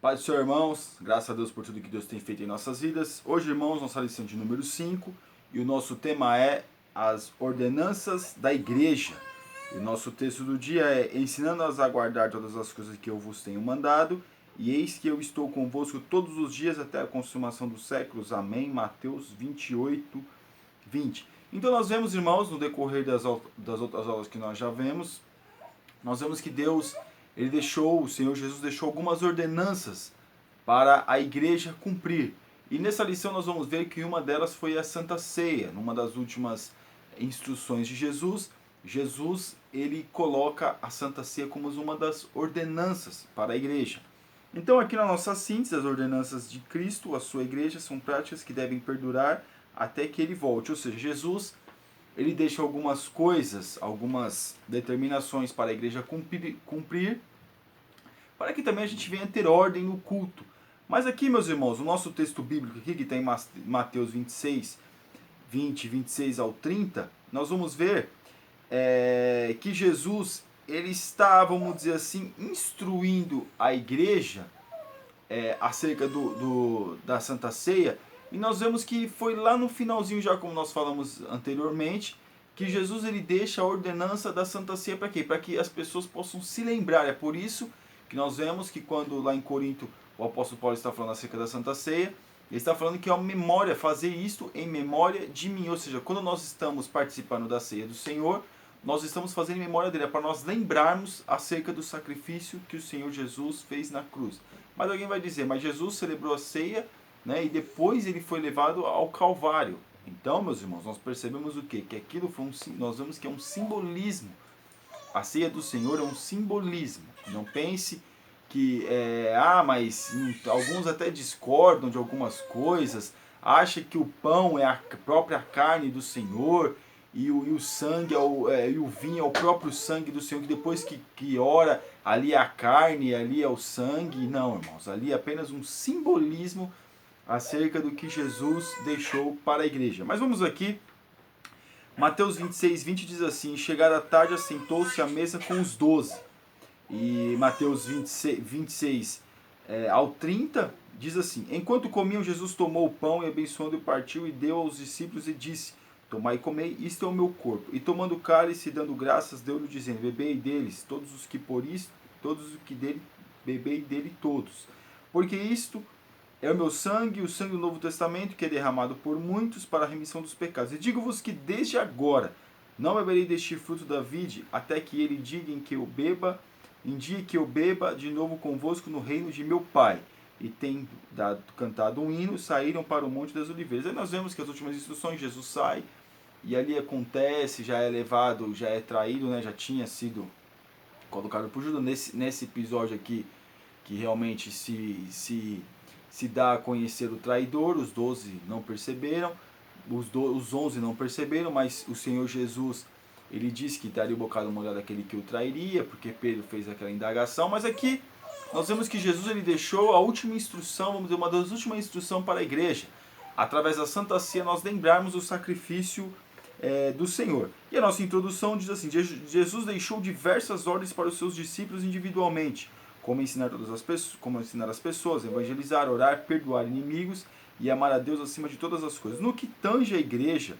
Pai do Senhor, irmãos, graças a Deus por tudo que Deus tem feito em nossas vidas. Hoje, irmãos, nossa lição de número 5 e o nosso tema é as ordenanças da igreja. E o nosso texto do dia é ensinando-as a guardar todas as coisas que eu vos tenho mandado, e eis que eu estou convosco todos os dias até a consumação dos séculos. Amém. Mateus 28, 20. Então nós vemos, irmãos, no decorrer das outras aulas que nós já vemos, nós vemos que o Senhor Jesus deixou algumas ordenanças para a igreja cumprir. E nessa lição nós vamos ver que uma delas foi a Santa Ceia. Numa das últimas instruções de Jesus, ele coloca a Santa Ceia como uma das ordenanças para a igreja. Então aqui na nossa síntese, as ordenanças de Cristo, a sua igreja, são práticas que devem perdurar até que ele volte. Ou seja, Jesus ele deixa algumas coisas, algumas determinações para a igreja cumprir, para que também a gente venha ter ordem no culto. Mas aqui, meus irmãos, o nosso texto bíblico aqui, que está em Mateus 26, 26 ao 30, nós vamos ver que Jesus, ele está, vamos dizer assim, instruindo a igreja acerca da Santa Ceia, e nós vemos que foi lá no finalzinho, já como nós falamos anteriormente, que Jesus ele deixa a ordenança da Santa Ceia para quê? Para que as pessoas possam se lembrar. É por isso que nós vemos que quando lá em Corinto o apóstolo Paulo está falando acerca da Santa Ceia, ele está falando que é uma memória, fazer isto em memória de mim. Ou seja, quando nós estamos participando da ceia do Senhor, nós estamos fazendo em memória dele, é para nós lembrarmos acerca do sacrifício que o Senhor Jesus fez na cruz. Mas alguém vai dizer, mas Jesus celebrou a ceia, né, e depois ele foi levado ao Calvário. Então, meus irmãos, nós percebemos o quê? Que aquilo foi nós vemos que é um simbolismo. A ceia do Senhor é um simbolismo. Não pense que, mas alguns até discordam de algumas coisas, acham que o pão é a própria carne do Senhor, e o sangue e o vinho é o próprio sangue do Senhor, que depois que ora, ali é a carne, ali é o sangue. Não, irmãos, ali é apenas um simbolismo acerca do que Jesus deixou para a igreja. Mas vamos aqui, Mateus 26, 20 diz assim: chegada a tarde, assentou-se à mesa com os 12. E Mateus 26 ao 30 diz assim: enquanto comiam, Jesus tomou o pão e abençoando partiu e deu aos discípulos e disse: tomai e comei, isto é o meu corpo. E tomando o cálice e dando graças, deu-lhe dizendo: bebei deles, todos os que dele, bebei dele todos. Porque isto é o meu sangue, o sangue do Novo Testamento, que é derramado por muitos para a remissão dos pecados. E digo-vos que desde agora não beberei deste fruto da vide, até que ele diga em dia que eu beba de novo convosco no reino de meu Pai. E tem cantado um hino, saíram para o Monte das Oliveiras. Aí nós vemos que as últimas instruções, Jesus sai, e ali acontece, já é levado, já é traído, né? Já tinha sido colocado por Judas. Nesse episódio aqui, que realmente se dá a conhecer o traidor, os 12 não perceberam, os 11 não perceberam, mas o Senhor Jesus, ele disse que daria o bocado molhado daquele que o trairia, porque Pedro fez aquela indagação. Mas aqui nós vemos que Jesus ele deixou a última instrução, vamos dizer, uma das últimas instruções para a igreja. Através da Santa Ceia nós lembrarmos o sacrifício do Senhor. E a nossa introdução diz assim: Jesus deixou diversas ordens para os seus discípulos individualmente, como ensinar as pessoas, evangelizar, orar, perdoar inimigos e amar a Deus acima de todas as coisas. No que tange a igreja,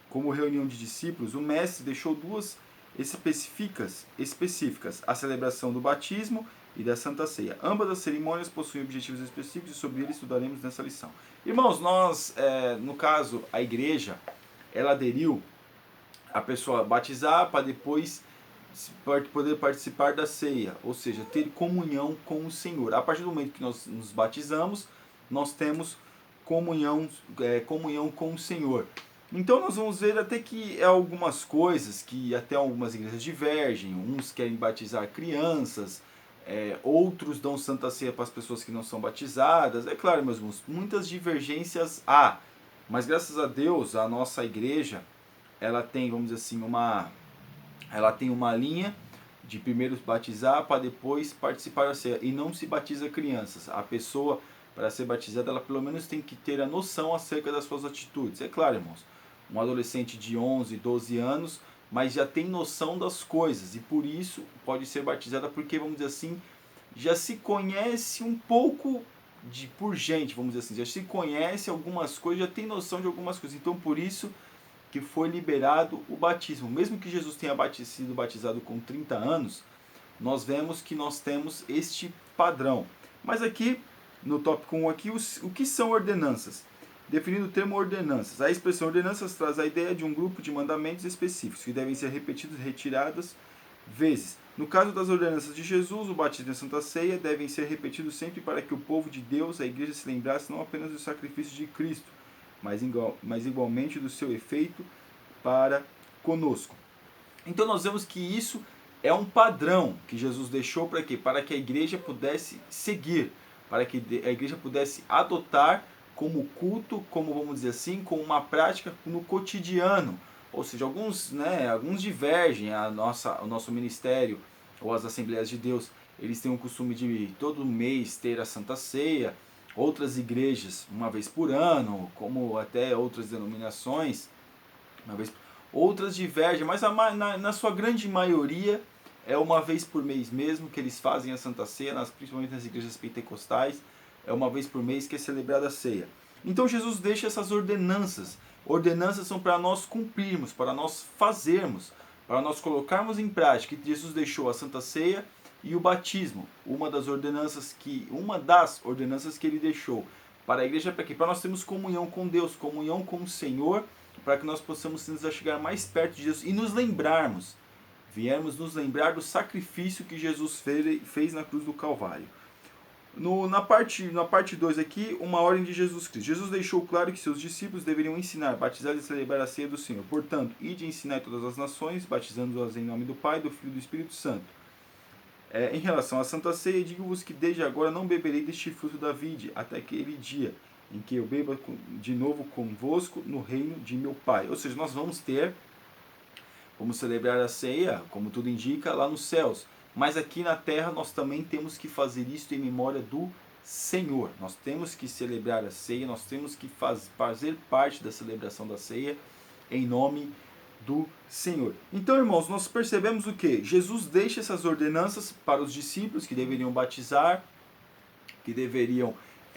como reunião de discípulos, o mestre deixou duas específicas: a celebração do batismo e da Santa Ceia. Ambas as cerimônias possuem objetivos específicos e sobre eles estudaremos nessa lição. Irmãos, nós, no caso, a igreja, ela aderiu a pessoa batizar para depois poder participar da ceia, ou seja, ter comunhão com o Senhor. A partir do momento que nós nos batizamos, nós temos comunhão com o Senhor. Então nós vamos ver até que algumas coisas que até algumas igrejas divergem. Uns querem batizar crianças, outros dão Santa Ceia para as pessoas que não são batizadas. É claro, meus irmãos, muitas divergências há, mas graças a Deus a nossa igreja ela tem, vamos dizer assim, ela tem uma linha de primeiro batizar para depois participar da ceia, e não se batiza crianças. A pessoa, para ser batizada, ela pelo menos tem que ter a noção acerca das suas atitudes. É claro, irmãos, um adolescente de 11, 12 anos, mas já tem noção das coisas, e por isso pode ser batizada, porque, vamos dizer assim, já se conhece um pouco por gente, vamos dizer assim, já se conhece algumas coisas, já tem noção de algumas coisas. Então, por isso que foi liberado o batismo. Mesmo que Jesus tenha sido batizado com 30 anos, nós vemos que nós temos este padrão. Mas aqui, no tópico 1 aqui, o que são ordenanças? Definindo o termo ordenanças. A expressão ordenanças traz a ideia de um grupo de mandamentos específicos, que devem ser repetidos e retiradas vezes. No caso das ordenanças de Jesus, o batismo e a Santa Ceia devem ser repetidos sempre para que o povo de Deus, a igreja, se lembrasse não apenas do sacrifício de Cristo, mas igualmente do seu efeito para conosco. Então nós vemos que isso é um padrão que Jesus deixou para quê? Para que a igreja pudesse seguir, para que a igreja pudesse adotar como culto, como vamos dizer assim, como uma prática no cotidiano. Ou seja, alguns divergem o nosso ministério ou as Assembleias de Deus. Eles têm o costume de todo mês ter a Santa Ceia. Outras igrejas, uma vez por ano, como até outras denominações, uma vez. Outras divergem, mas na sua grande maioria é uma vez por mês mesmo que eles fazem a Santa Ceia, principalmente nas igrejas pentecostais, é uma vez por mês que é celebrada a ceia. Então Jesus deixa essas ordenanças. Ordenanças são para nós cumprirmos, para nós fazermos, para nós colocarmos em prática. Jesus deixou a Santa Ceia e o batismo, uma das ordenanças que ele deixou para a igreja, para quê? Para nós termos comunhão com Deus, comunhão com o Senhor, para que nós possamos nos chegar mais perto de Deus e viemos nos lembrar do sacrifício que Jesus fez na cruz do Calvário. Na parte 2 aqui, uma ordem de Jesus Cristo. Jesus deixou claro que seus discípulos deveriam ensinar, batizar e celebrar a ceia do Senhor. Portanto, ide ensinar todas as nações, batizando-as em nome do Pai, do Filho e do Espírito Santo. Em relação à Santa Ceia, digo-vos que desde agora não beberei deste fruto da vide, até aquele dia em que eu beba de novo convosco no reino de meu Pai. Ou seja, nós vamos celebrar a ceia, como tudo indica, lá nos céus. Mas aqui na terra nós também temos que fazer isto em memória do Senhor. Nós temos que celebrar a ceia, nós temos que fazer parte da celebração da ceia em nome do Senhor. Então, irmãos, nós percebemos o que? Jesus deixa essas ordenanças para os discípulos que deveriam batizar, que deveriam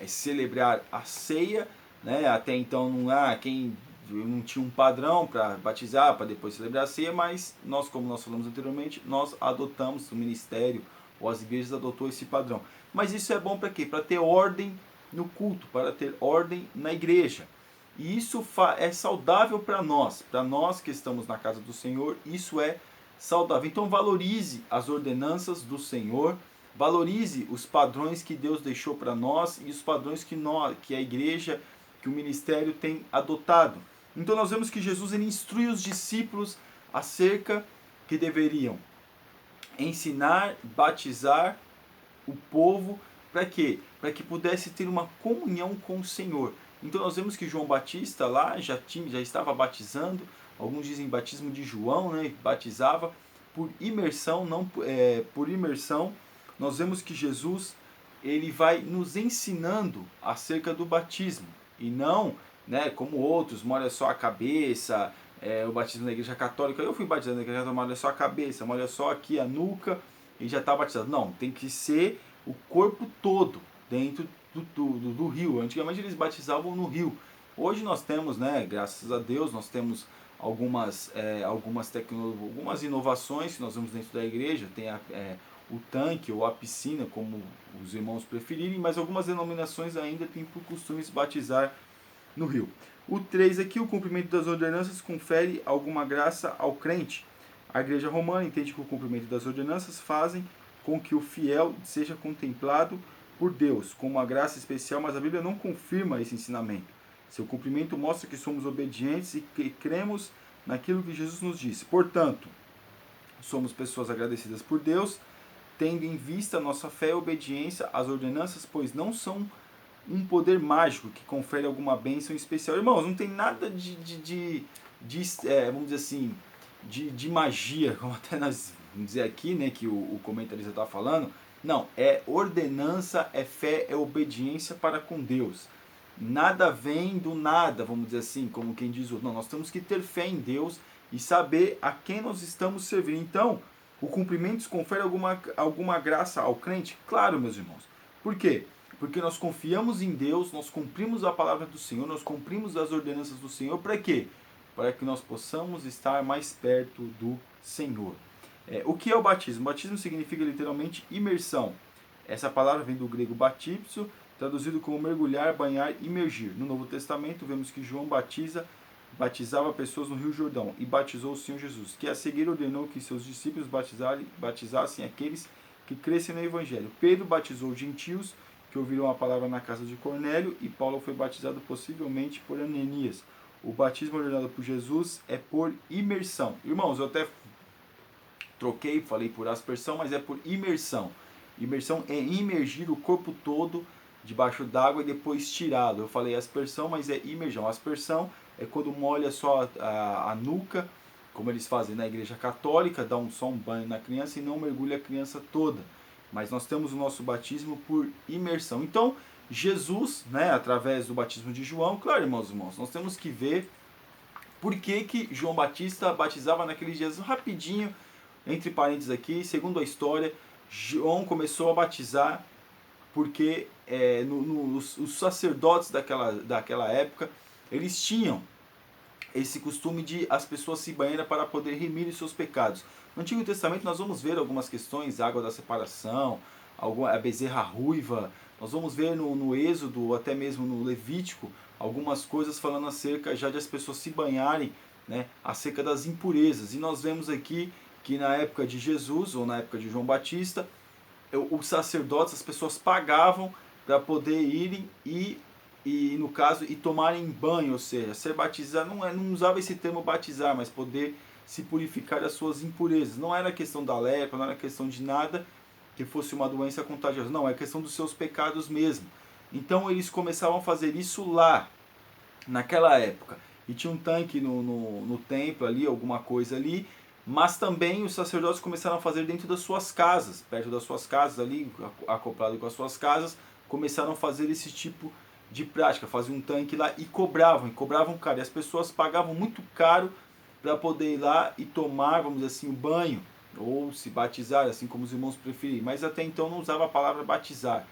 celebrar a ceia, né? Até então quem não tinha um padrão para batizar, para depois celebrar a ceia, mas nós, como nós falamos anteriormente, nós adotamos, o ministério ou as igrejas adotou esse padrão. Mas isso é bom para quê? Para ter ordem no culto, para ter ordem na igreja. E isso é saudável para nós que estamos na casa do Senhor, isso é saudável. Então valorize as ordenanças do Senhor, valorize os padrões que Deus deixou para nós e os padrões que a igreja, que o ministério tem adotado. Então nós vemos que Jesus ele instrui os discípulos acerca que deveriam ensinar, batizar o povo, para quê? Para que pudesse ter uma comunhão com o Senhor. Então nós vemos que João Batista lá já estava batizando, alguns dizem batismo de João, né? Batizava por imersão, não por imersão. Nós vemos que Jesus ele vai nos ensinando acerca do batismo e não, né, como outros, molha só a cabeça, o batismo na igreja católica. Eu fui batizado na igreja católica, molha só a cabeça, molha só aqui a nuca e já está batizado. Não, tem que ser o corpo todo dentro do rio. Antigamente eles batizavam no rio. Hoje nós temos, né, graças a Deus, nós temos algumas inovações que nós vemos dentro da igreja. Tem o tanque ou a piscina, como os irmãos preferirem, mas algumas denominações ainda têm por costume se batizar no rio. O 3 aqui, o cumprimento das ordenanças confere alguma graça ao crente. A igreja romana entende que o cumprimento das ordenanças fazem com que o fiel seja contemplado por Deus com uma graça especial, mas a Bíblia não confirma esse ensinamento. Seu cumprimento mostra que somos obedientes e que cremos naquilo que Jesus nos disse. Portanto, somos pessoas agradecidas por Deus, tendo em vista nossa fé e obediência às ordenanças, pois não são um poder mágico que confere alguma bênção especial. Irmãos, não tem nada vamos dizer assim, de magia, como até nós vamos dizer aqui, né, que o comentarista está falando. Não, é ordenança, é fé, é obediência para com Deus. Nada vem do nada, vamos dizer assim, como quem diz, não, nós temos que ter fé em Deus e saber a quem nós estamos servindo. Então, O cumprimento confere alguma graça ao crente? Claro, meus irmãos. Por quê? Porque nós confiamos em Deus, nós cumprimos a palavra do Senhor, nós cumprimos as ordenanças do Senhor. Para quê? Para que nós possamos estar mais perto do Senhor. O que é o batismo? O batismo significa literalmente imersão. Essa palavra vem do grego batipso, traduzido como mergulhar, banhar, imergir. No Novo Testamento vemos que João batizava pessoas no Rio Jordão e batizou o Senhor Jesus, que a seguir ordenou que seus discípulos batizassem aqueles que crescem no Evangelho. Pedro batizou os gentios que ouviram a palavra na casa de Cornélio, e Paulo foi batizado possivelmente por Ananias. O batismo ordenado por Jesus é por imersão. Irmãos, eu até troquei, falei por aspersão, mas é por imersão. Imersão é imergir o corpo todo debaixo d'água e depois tirá-lo. Eu falei aspersão, mas é imersão. Aspersão é quando molha só a nuca, como eles fazem na igreja católica, dá só um banho na criança e não mergulha a criança toda. Mas nós temos o nosso batismo por imersão. Então, Jesus, né, através do batismo de João, claro, irmãos, nós temos que ver por que João Batista batizava naqueles dias. Rapidinho, entre parênteses aqui, segundo a história, João começou a batizar porque os sacerdotes daquela época, eles tinham esse costume de as pessoas se banharem para poder remir os seus pecados. No Antigo Testamento nós vamos ver algumas questões, a água da separação, a bezerra ruiva, nós vamos ver no Êxodo, ou até mesmo no Levítico, algumas coisas falando acerca já de as pessoas se banharem, né, acerca das impurezas. E nós vemos aqui que na época de Jesus, ou na época de João Batista, os sacerdotes, as pessoas pagavam para poder irem e no caso, e tomarem banho, ou seja, ser batizado, não usava esse termo batizar, mas poder se purificar das suas impurezas. Não era questão da lepra, não era questão de nada que fosse uma doença contagiosa, não, é questão dos seus pecados mesmo. Então eles começavam a fazer isso lá, naquela época. E tinha um tanque no templo ali, alguma coisa ali, mas também os sacerdotes começaram a fazer dentro das suas casas, perto das suas casas ali, acoplado com as suas casas, começaram a fazer esse tipo de prática, faziam um tanque lá e cobravam caro. E as pessoas pagavam muito caro para poder ir lá e tomar, vamos dizer assim, o banho, ou se batizar, assim como os irmãos preferirem. Mas até então não usava a palavra batizar.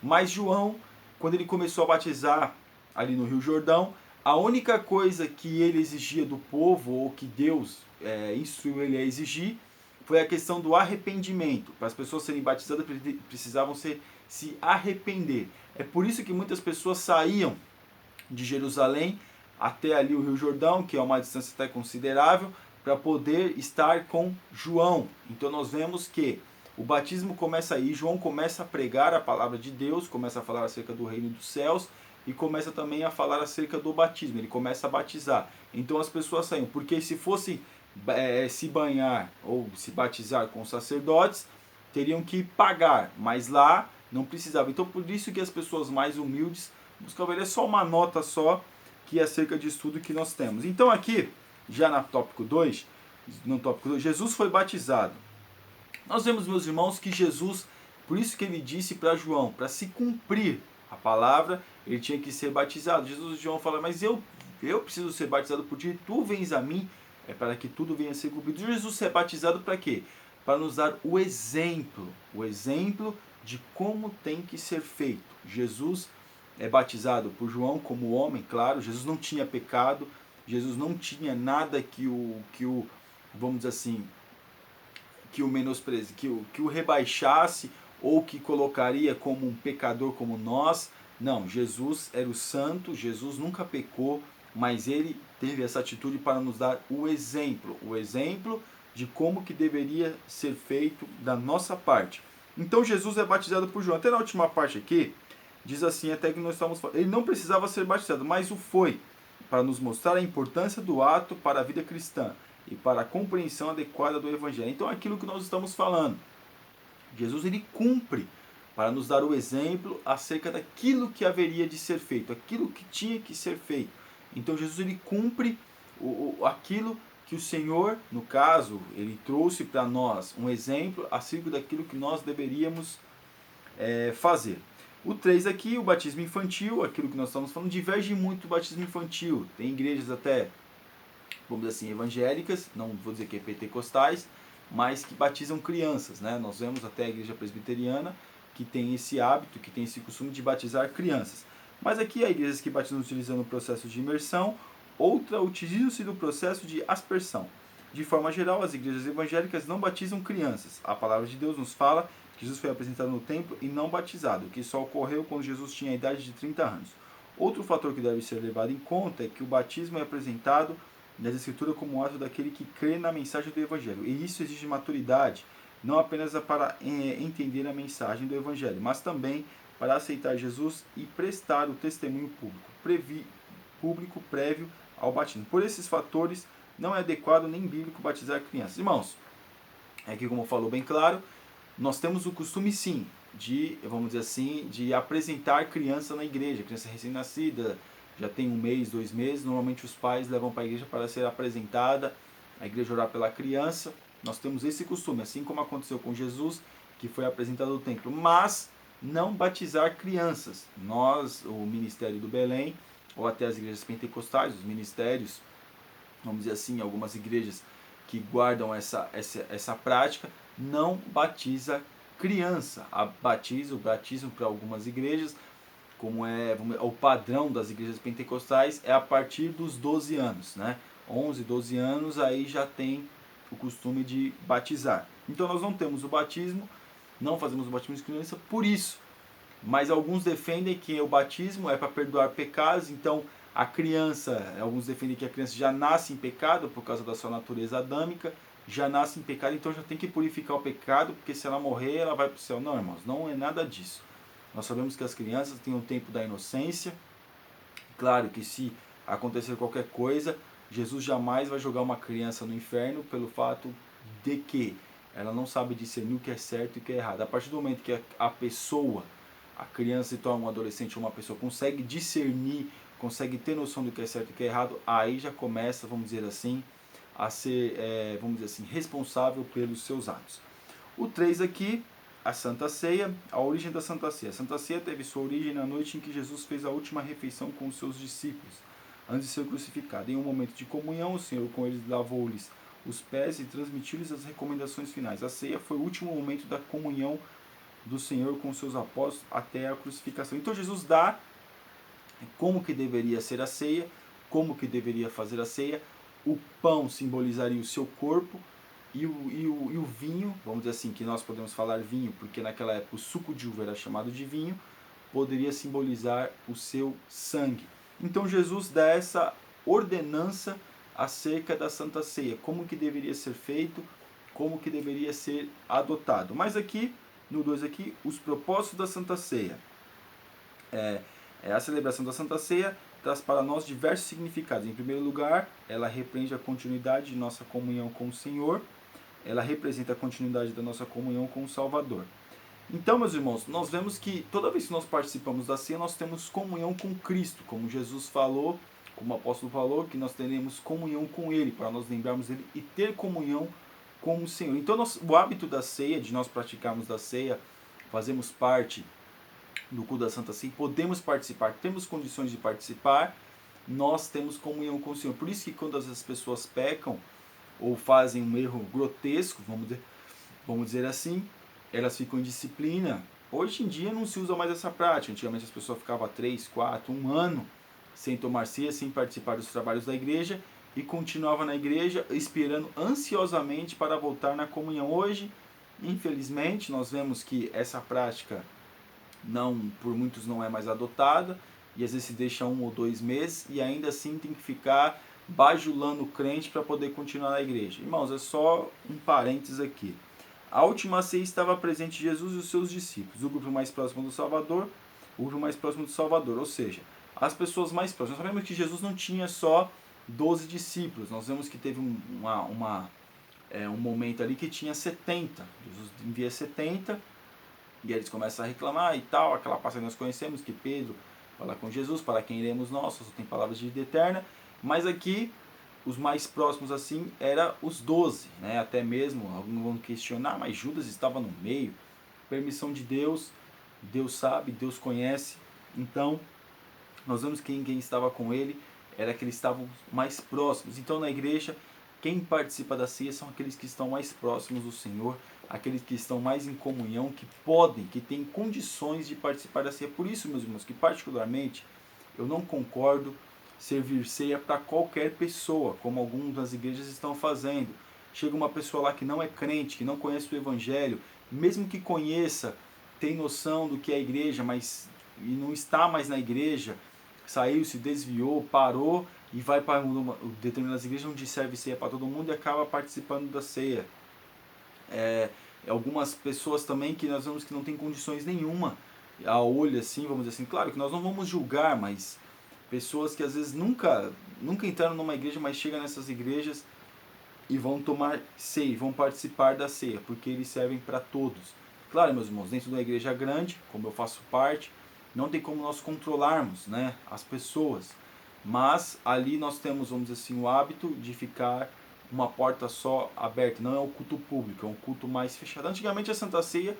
Mas João, quando ele começou a batizar ali no Rio Jordão, a única coisa que ele exigia do povo, ou que Deus instruiu ele a exigir, foi a questão do arrependimento. Para as pessoas serem batizadas, precisavam se arrepender. É por isso que muitas pessoas saíam de Jerusalém até ali o Rio Jordão, que é uma distância até considerável, para poder estar com João. Então nós vemos que o batismo começa aí, João começa a pregar a palavra de Deus, começa a falar acerca do reino dos céus e começa também a falar acerca do batismo, ele começa a batizar. Então as pessoas saíam, porque se fossem se banhar ou se batizar com sacerdotes, teriam que pagar, mas lá não precisava. Então por isso que as pessoas mais humildes buscavam, é só uma nota só que é acerca de estudo que nós temos. Então aqui, já no tópico 2, Jesus foi batizado. Nós vemos, meus irmãos, que Jesus, por isso que ele disse para João, para se cumprir a palavra, ele tinha que ser batizado. Jesus e João falam, mas eu preciso ser batizado por ti, tu vens a mim, para que tudo venha a ser cumprido. Jesus ser batizado para quê? Para nos dar o exemplo de como tem que ser feito. Jesus é batizado por João como homem, claro, Jesus não tinha pecado, Jesus não tinha nada que o vamos dizer assim, que o menospreze, que o rebaixasse ou que colocaria como um pecador como nós. Não, Jesus era o santo, Jesus nunca pecou, mas ele teve essa atitude para nos dar o exemplo de como que deveria ser feito da nossa parte. Então Jesus é batizado por João. Até na última parte aqui, diz assim, até que nós estamos falando, ele não precisava ser batizado, mas o foi, para nos mostrar a importância do ato para a vida cristã e para a compreensão adequada do Evangelho. Então aquilo que nós estamos falando, Jesus ele cumpre para nos dar o exemplo acerca daquilo que haveria de ser feito, aquilo que tinha que ser feito. Então Jesus ele cumpre aquilo que o Senhor, no caso, ele trouxe para nós um exemplo acerca daquilo que nós deveríamos fazer. O 3 aqui, o batismo infantil, aquilo que nós estamos falando, diverge muito do batismo infantil. Tem igrejas até, vamos dizer assim, evangélicas, não vou dizer que é pentecostais, mas que batizam crianças, né? Nós vemos até a igreja presbiteriana que tem esse hábito, que tem esse costume de batizar crianças. Mas aqui há igrejas que batizam utilizando o processo de imersão, outra utilizam-se do processo de aspersão. De forma geral, as igrejas evangélicas não batizam crianças. A palavra de Deus nos fala que Jesus foi apresentado no templo e não batizado, que só ocorreu quando Jesus tinha a idade de 30 anos. Outro fator que deve ser levado em conta é que o batismo é apresentado nas Escrituras como um ato daquele que crê na mensagem do Evangelho. E isso exige maturidade, não apenas para entender a mensagem do Evangelho, mas também para aceitar Jesus e prestar o testemunho público prévio ao batismo. Por esses fatores, não é adequado nem bíblico batizar crianças. Irmãos, aqui como falou bem claro, nós temos o costume sim de, vamos dizer assim, de apresentar criança na igreja, criança recém-nascida, já tem 1 mês, 2 meses, normalmente os pais levam para a igreja para ser apresentada, a igreja orar pela criança. Nós temos esse costume, assim como aconteceu com Jesus, que foi apresentado no templo, mas não batizar crianças. Nós, o Ministério do Belém, ou até as igrejas pentecostais, os ministérios, vamos dizer assim, algumas igrejas que guardam essa prática, não batiza criança. O batismo para algumas igrejas, como é o padrão das igrejas pentecostais, é a partir dos 12 anos, né? 11, 12 anos, aí já tem o costume de batizar. Então nós não temos o batismo, não fazemos o batismo de criança por isso. Mas alguns defendem que o batismo é para perdoar pecados, então a criança, alguns defendem que a criança já nasce em pecado por causa da sua natureza adâmica, já nasce em pecado, então já tem que purificar o pecado, porque se ela morrer, ela vai para o céu. Não, irmãos, não é nada disso. Nós sabemos que as crianças têm o tempo da inocência. Claro que se acontecer qualquer coisa, Jesus jamais vai jogar uma criança no inferno pelo fato de que ela não sabe discernir o que é certo e o que é errado. A partir do momento que a pessoa, a criança se torna um adolescente ou uma pessoa, consegue discernir, consegue ter noção do que é certo e o que é errado, aí já começa, vamos dizer assim, a ser, vamos dizer assim, responsável pelos seus atos. O 3 aqui, a Santa Ceia, a origem da Santa Ceia. A Santa Ceia teve sua origem na noite em que Jesus fez a última refeição com os seus discípulos, antes de ser crucificado. Em um momento de comunhão, o Senhor com eles lavou-lhes os pés e transmitiu-lhes as recomendações finais. A ceia foi o último momento da comunhão do Senhor com os seus apóstolos até a crucificação. Então Jesus dá como que deveria ser a ceia, como que deveria fazer a ceia. O pão simbolizaria o seu corpo e o vinho, vamos dizer assim, que nós podemos falar vinho, porque naquela época o suco de uva era chamado de vinho, poderia simbolizar o seu sangue. Então Jesus dá essa ordenança acerca da Santa Ceia, como que deveria ser feito, como que deveria ser adotado. Mas aqui, no 2 aqui, os propósitos da Santa Ceia. A celebração da Santa Ceia traz para nós diversos significados. Em primeiro lugar, ela repreende a continuidade de nossa comunhão com o Senhor, ela representa a continuidade da nossa comunhão com o Salvador. Então, meus irmãos, nós vemos que toda vez que nós participamos da ceia, nós temos comunhão com Cristo, como Jesus falou, como o apóstolo falou, que nós teremos comunhão com Ele, para nós lembrarmos dele e ter comunhão com o Senhor. Então, o hábito da ceia, de nós praticarmos da ceia, fazemos parte do culto da Santa Ceia, podemos participar, temos condições de participar, nós temos comunhão com o Senhor. Por isso que quando as pessoas pecam, ou fazem um erro grotesco, vamos dizer assim, elas ficam em disciplina. Hoje em dia não se usa mais essa prática. Antigamente as pessoas ficavam 3, 4, 1 ano sem tomar ceia, sem participar dos trabalhos da igreja e continuava na igreja esperando ansiosamente para voltar na comunhão. Hoje, infelizmente, nós vemos que essa prática por muitos não é mais adotada e às vezes se deixa 1 ou 2 meses e ainda assim tem que ficar bajulando o crente para poder continuar na igreja. Irmãos, é só um parênteses aqui. A última ceia estava presente Jesus e os seus discípulos, o grupo mais próximo do Salvador, ou seja, as pessoas mais próximas. Nós sabemos que Jesus não tinha só 12 discípulos, nós vemos que teve um momento ali que tinha 70. Jesus envia 70 e eles começam a reclamar e tal, aquela passagem que nós conhecemos, que Pedro fala com Jesus, para quem iremos nós, só tem palavras de vida eterna. Mas aqui, os mais próximos assim, eram os 12, né? Até mesmo, alguns vão questionar, mas Judas estava no meio. Permissão de Deus, Deus sabe, Deus conhece. Então, nós vemos que quem estava com ele era que eles estavam mais próximos. Então, na igreja, Quem participa da ceia são aqueles que estão mais próximos do Senhor, aqueles que estão mais em comunhão, que podem, que têm condições de participar da ceia. Por isso, meus irmãos, que particularmente eu não concordo servir ceia para qualquer pessoa, como algumas das igrejas estão fazendo. Chega uma pessoa lá que não é crente, que não conhece o Evangelho, mesmo que conheça, tem noção do que é a igreja, mas e não está mais na igreja, saiu, se desviou, parou e vai para determinadas igrejas onde serve ceia para todo mundo e acaba participando da ceia. Algumas pessoas também que nós vemos que não tem condições nenhuma, a olho assim, vamos dizer assim, claro que nós não vamos julgar, mas pessoas que às vezes nunca entraram numa igreja, mas chegam nessas igrejas e vão tomar ceia, vão participar da ceia, porque eles servem para todos. Claro, meus irmãos, dentro de uma igreja grande, como eu faço parte, não tem como nós controlarmos, né, as pessoas, mas ali nós temos, vamos dizer assim, o hábito de ficar uma porta só aberta, não é um culto público, é um culto mais fechado. Antigamente a Santa Ceia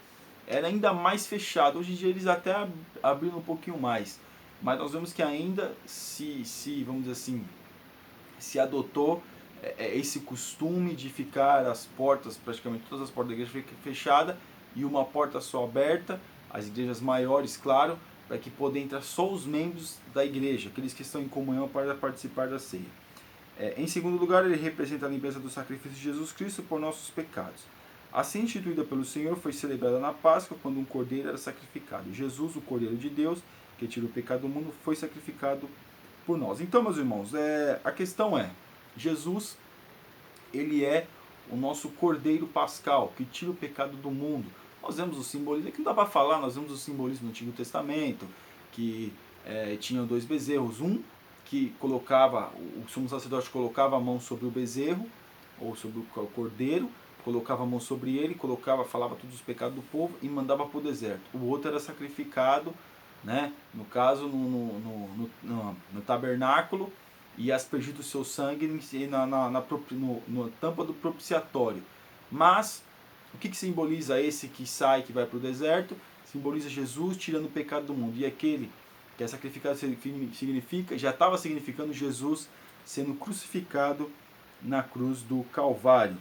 era ainda mais fechada, hoje em dia eles até abriram um pouquinho mais, mas nós vemos que ainda vamos dizer assim, se adotou esse costume de ficar as portas, praticamente todas as portas da igreja fechadas e uma porta só aberta, as igrejas maiores, claro, para que poder entrar só os membros da igreja, aqueles que estão em comunhão para participar da ceia. Em segundo lugar, ele representa a limpeza do sacrifício de Jesus Cristo por nossos pecados. Assim instituída pelo Senhor, foi celebrada na Páscoa, quando um cordeiro era sacrificado. Jesus, o Cordeiro de Deus, que tira o pecado do mundo, foi sacrificado por nós. Então, meus irmãos, a questão é, Jesus, ele é o nosso Cordeiro Pascal, que tira o pecado do mundo. Nós vemos o simbolismo, aqui não dá para falar, nós vemos o simbolismo no Antigo Testamento, que tinham dois bezerros, um que colocava, o sumo sacerdote colocava a mão sobre o bezerro, ou sobre o cordeiro, colocava a mão sobre ele, falava todos os pecados do povo e mandava para o deserto. O outro era sacrificado, né, no caso, no tabernáculo, e aspergido o seu sangue na tampa do propiciatório. Mas, o que simboliza esse que sai, que vai para o deserto? Simboliza Jesus tirando o pecado do mundo. E aquele que é sacrificado significa, já estava significando Jesus sendo crucificado na cruz do Calvário.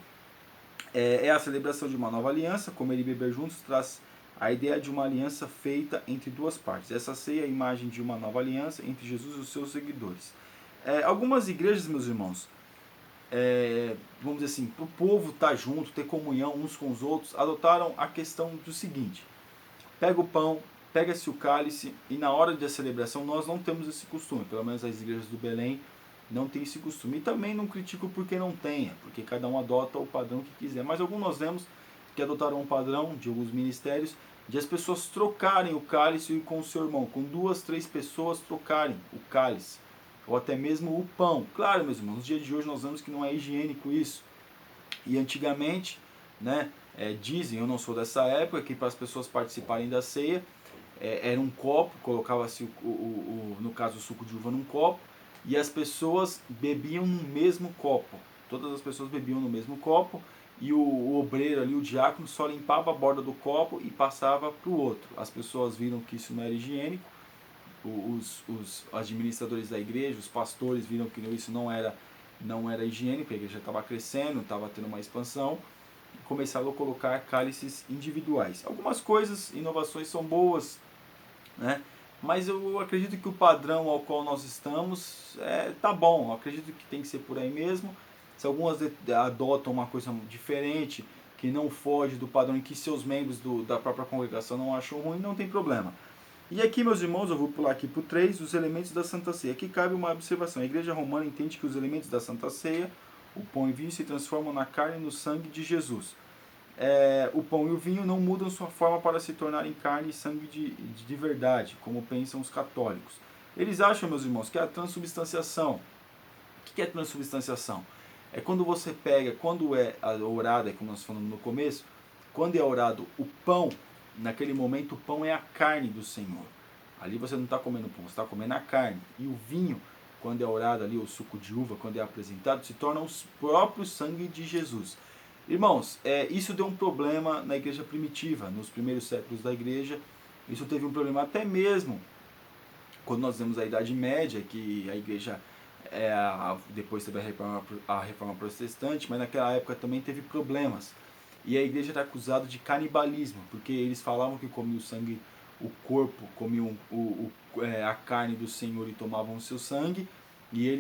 É a celebração de uma nova aliança, comer e beber juntos traz a ideia de uma aliança feita entre duas partes. Essa ceia é a imagem de uma nova aliança entre Jesus e os seus seguidores. Algumas igrejas, meus irmãos, vamos dizer assim, para o povo estar junto, ter comunhão uns com os outros, adotaram a questão do seguinte: pega o pão, pega-se o cálice, e na hora da celebração nós não temos esse costume, pelo menos as igrejas do Belém não tem esse costume. E também não critico porque não tenha, porque cada um adota o padrão que quiser. Mas alguns nós vemos que adotaram um padrão de alguns ministérios de as pessoas trocarem o cálice com o seu irmão, com 2, 3 pessoas trocarem o cálice, ou até mesmo o pão. Claro, meus irmãos, nos dias de hoje nós vemos que não é higiênico isso. E antigamente, né, dizem, eu não sou dessa época, que para as pessoas participarem da ceia, era um copo, colocava-se no caso o suco de uva num copo, e as pessoas bebiam no mesmo copo. Todas as pessoas bebiam no mesmo copo, e o obreiro ali, o diácono, só limpava a borda do copo e passava para o outro. As pessoas viram que isso não era higiênico, os administradores da igreja, os pastores viram que isso não era higiênico, a igreja estava crescendo, estava tendo uma expansão, e começaram a colocar cálices individuais. Algumas coisas, inovações são boas, né? Mas eu acredito que o padrão ao qual nós estamos tá bom, eu acredito que tem que ser por aí mesmo. Se algumas adotam uma coisa diferente, que não foge do padrão em que seus membros da própria congregação não acham ruim, não tem problema. E aqui, meus irmãos, eu vou pular aqui para o 3, os elementos da Santa Ceia. Aqui cabe uma observação. A Igreja Romana entende que os elementos da Santa Ceia, o pão e vinho, se transformam na carne e no sangue de Jesus. O pão e o vinho não mudam sua forma para se tornarem carne e sangue de verdade, como pensam os católicos. Eles acham, meus irmãos, que é a transubstanciação. O que é transubstanciação? É quando você pega, quando é orada, como nós falamos no começo, quando é orado o pão, naquele momento o pão é a carne do Senhor. Ali você não está comendo pão, você está comendo a carne. E o vinho, quando é orado ali, o suco de uva, quando é apresentado, se torna o próprio sangue de Jesus. Irmãos, isso deu um problema na igreja primitiva, nos primeiros séculos da igreja. Isso teve um problema até mesmo quando nós vemos a Idade Média, que a igreja Depois teve a reforma protestante, mas naquela época também teve problemas. E a igreja era acusada de canibalismo, porque eles falavam que comiam o sangue, o corpo, comiam a carne do Senhor e tomavam o seu sangue, e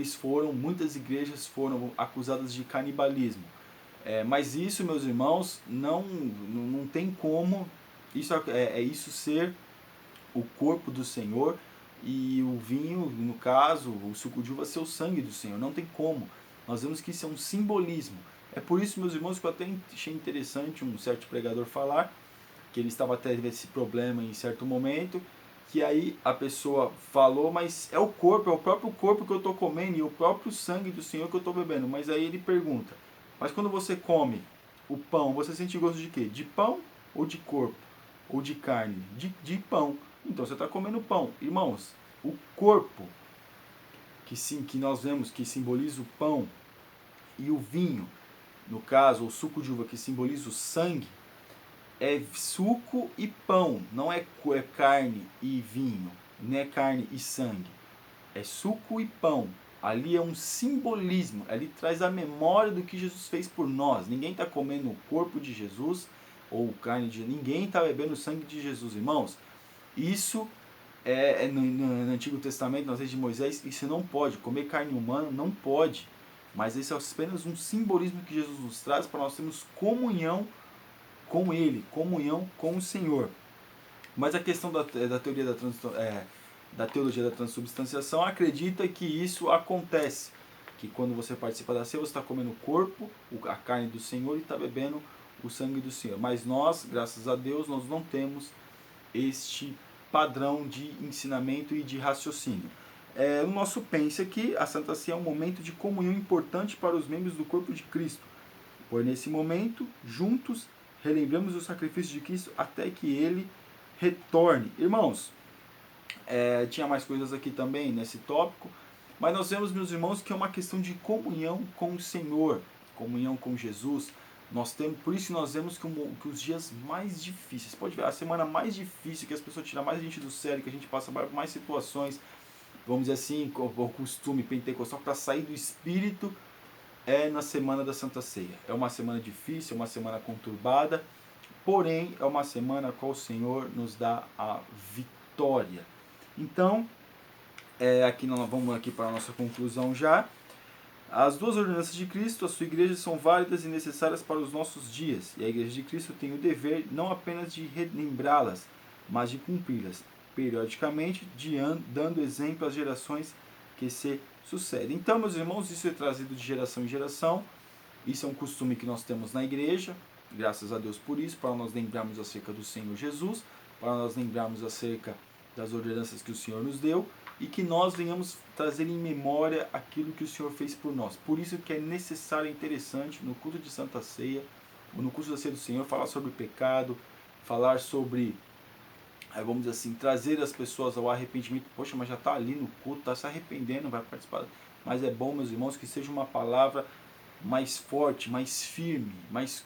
muitas igrejas foram acusadas de canibalismo. Mas isso, meus irmãos, não tem como isso ser o corpo do Senhor, e o vinho, no caso, o suco de uva, ser o sangue do Senhor. Não tem como. Nós vemos que isso é um simbolismo. É por isso, meus irmãos, que eu até achei interessante um certo pregador falar que ele estava tendo esse problema em certo momento, que aí a pessoa falou, mas é o próprio corpo que eu estou comendo e o próprio sangue do Senhor que eu estou bebendo. Mas aí ele pergunta, mas quando você come o pão, você sente gosto de quê? De pão ou de corpo? Ou de carne? De pão. Então você está comendo pão. Irmãos, o corpo que nós vemos que simboliza o pão, e o vinho, no caso, o suco de uva que simboliza o sangue, é suco e pão, não é carne e vinho, não é carne e sangue. É suco e pão. Ali é um simbolismo, ali traz a memória do que Jesus fez por nós. Ninguém está comendo o corpo de Jesus ou carne de Jesus, ninguém está bebendo o sangue de Jesus, irmãos. Isso no Antigo Testamento, nas leis de Moisés, isso não pode. Comer carne humana não pode. Mas esse é apenas um simbolismo que Jesus nos traz para nós termos comunhão com Ele, comunhão com o Senhor. Mas a questão da teologia da transubstanciação acredita que isso acontece. Que quando você participa da ceia, você está comendo o corpo, a carne do Senhor, e está bebendo o sangue do Senhor. Mas nós, graças a Deus, nós não temos este padrão de ensinamento e de raciocínio. O nosso pense aqui, a Santa Ceia é um momento de comunhão importante para os membros do corpo de Cristo. Pois nesse momento, juntos, relembramos o sacrifício de Cristo até que Ele retorne. Irmãos, tinha mais coisas aqui também nesse tópico, mas nós vemos, meus irmãos, que é uma questão de comunhão com o Senhor, comunhão com Jesus. Por isso nós vemos que os dias mais difíceis, pode ver, a semana mais difícil, que as pessoas tiram mais a gente do sério, que a gente passa por mais situações, vamos dizer assim, o costume pentecostal, para sair do espírito, na semana da Santa Ceia. É uma semana difícil, é uma semana conturbada, porém é uma semana a qual o Senhor nos dá a vitória. Então, aqui nós vamos aqui para a nossa conclusão já. As duas ordenanças de Cristo, a sua igreja, são válidas e necessárias para os nossos dias. E a igreja de Cristo tem o dever não apenas de relembrá-las, mas de cumpri-las periodicamente, dando exemplo às gerações que se sucedem. Então, meus irmãos, isso é trazido de geração em geração. Isso é um costume que nós temos na igreja. Graças a Deus por isso, para nós lembrarmos acerca do Senhor Jesus, para nós lembrarmos acerca das ordenanças que o Senhor nos deu, e que nós venhamos trazer em memória aquilo que o Senhor fez por nós. Por isso que é necessário e interessante, no culto de Santa Ceia, ou no culto da Ceia do Senhor, falar sobre o pecado, falar sobre, vamos dizer assim, trazer as pessoas ao arrependimento. Poxa, mas já está ali no culto, está se arrependendo, vai participar. Mas é bom, meus irmãos, que seja uma palavra mais forte, mais firme,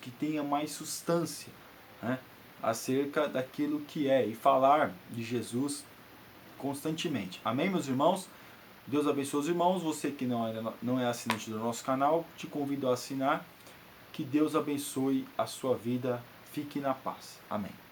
que tenha mais substância, né, acerca daquilo que é, e falar de Jesus constantemente. Amém, meus irmãos? Deus abençoe os irmãos. Você que não é assinante do nosso canal, te convido a assinar. Que Deus abençoe a sua vida. Fique na paz. Amém.